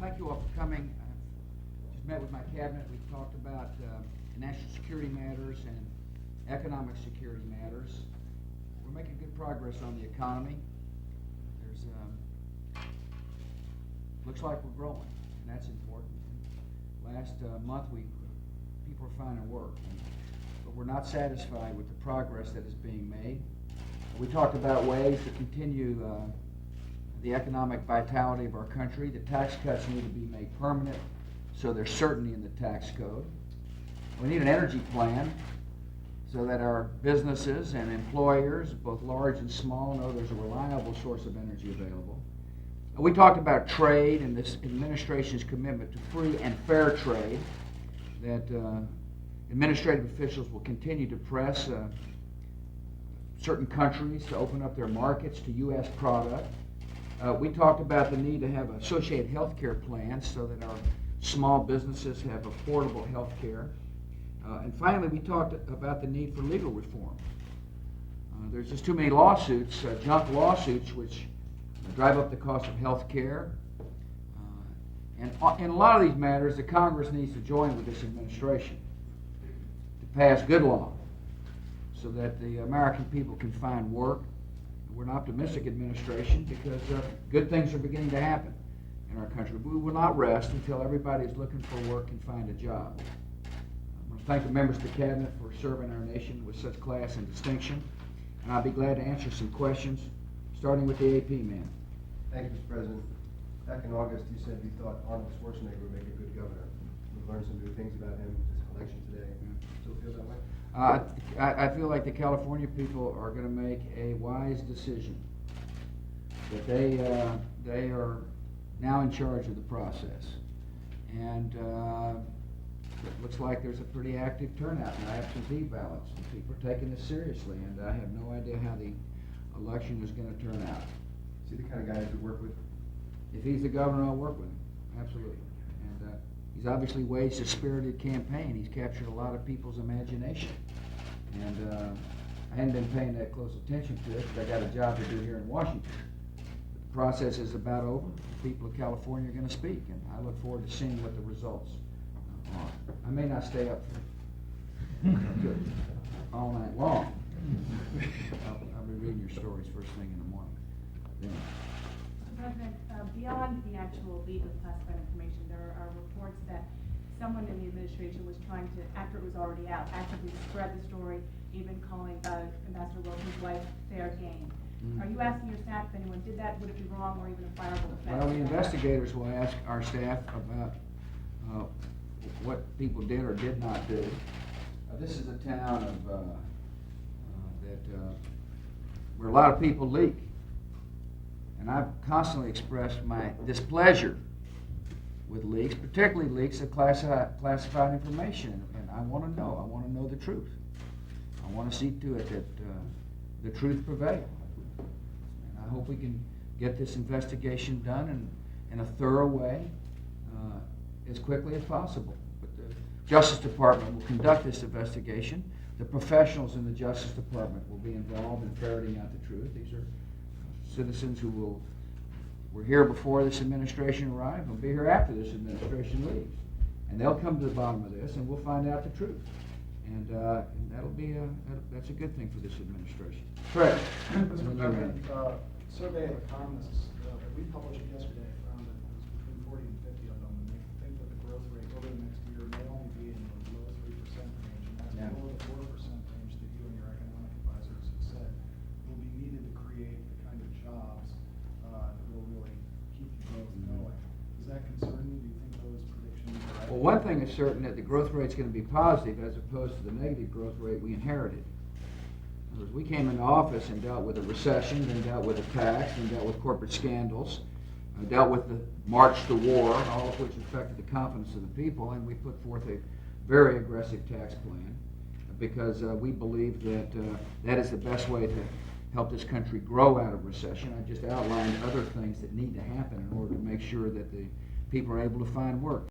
Thank you all for coming. Just met with my cabinet. We talked about national security matters and economic security matters. We're making good progress on the economy. There's looks like we're growing, and that's important. Last month, people are finding work, but we're not satisfied with the progress that is being made. We talked about ways to continue the economic vitality of our country. The tax cuts need to be made permanent, so there's certainty in the tax code. We need an energy plan so that our businesses and employers, both large and small, know there's a reliable source of energy available. We talked about trade and this administration's commitment to free and fair trade, that administrative officials will continue to press certain countries to open up their markets to U.S. product. We talked about the need to have associated health care plans so that our small businesses have affordable health care. And finally, we talked about the need for legal reform. There's just too many lawsuits, junk lawsuits, which drive up the cost of health care. And in a lot of these matters, the Congress needs to join with this administration to pass good law so that the American people can find work. We're an optimistic administration because good things are beginning to happen in our country. We will not rest until everybody is looking for work and find a job. I want to thank the members of the Cabinet for serving our nation with such class and distinction, and I'll be glad to answer some questions, starting with the AP man. Thank you, Mr. President. Back in August, you said you thought Arnold Schwarzenegger would make a good governor. We've learned some new things about him this election today. Still feel that way? I feel like the California people are going to make a wise decision, that they are now in charge of the process. And it looks like there's a pretty active turnout in absentee ballots. And people are taking this seriously, and I have no idea how the election is going to turn out. Is he the kind of guy you could work with? If he's the governor, I'll work with him, absolutely. And he's obviously waged a spirited campaign. He's captured a lot of people's imagination. And I hadn't been paying that close attention to it because I got a job to do here in Washington. The process is about over. The people of California are going to speak, and I look forward to seeing what the results are. I may not stay up for all night long. I'll be reading your stories first thing in the morning. Yeah. Mr. President, beyond the actual leak of classified information, there are reports that someone in the administration was trying to, after it was already out, actively spread the story, even calling Ambassador Wilson's wife fair game. Are you asking your staff if anyone did that? Would it be wrong or even a fireable offense? Well, the investigators will ask our staff about what people did or did not do. This is a town of where a lot of people leak. And I've constantly expressed my displeasure with leaks, particularly leaks of classified information. And I want to know. I want to know the truth. I want to see to it that the truth prevails. And I hope we can get this investigation done in a thorough way as quickly as possible. But the Justice Department will conduct this investigation. The professionals in the Justice Department will be involved in ferreting out the truth. These are citizens who were here before this administration arrived and will be here after this administration leaves. And they'll come to the bottom of this, and we'll find out the truth. And that'll be that's a good thing for this administration. Correct. Mr. President, survey of economists that we published yesterday found that there's between 40 and 50 of them, and they think that the growth rate over the next year may only be in the low 3% range, and that's below the 4% range that you and your economic advisors have said will be needed to create the kind of jobs that will really keep the growth going. Does that concern you? Do you think those predictions are right? Well, one thing is certain, that the growth rate is going to be positive as opposed to the negative growth rate we inherited. In other words, we came into office and dealt with a recession, then dealt with a tax, then dealt with corporate scandals, dealt with the march to war, all of which affected the confidence of the people, and we put forth a very aggressive tax plan because we believe that that is the best way to help this country grow out of recession. I just outlined other things that need to happen in order to make sure that the people are able to find work.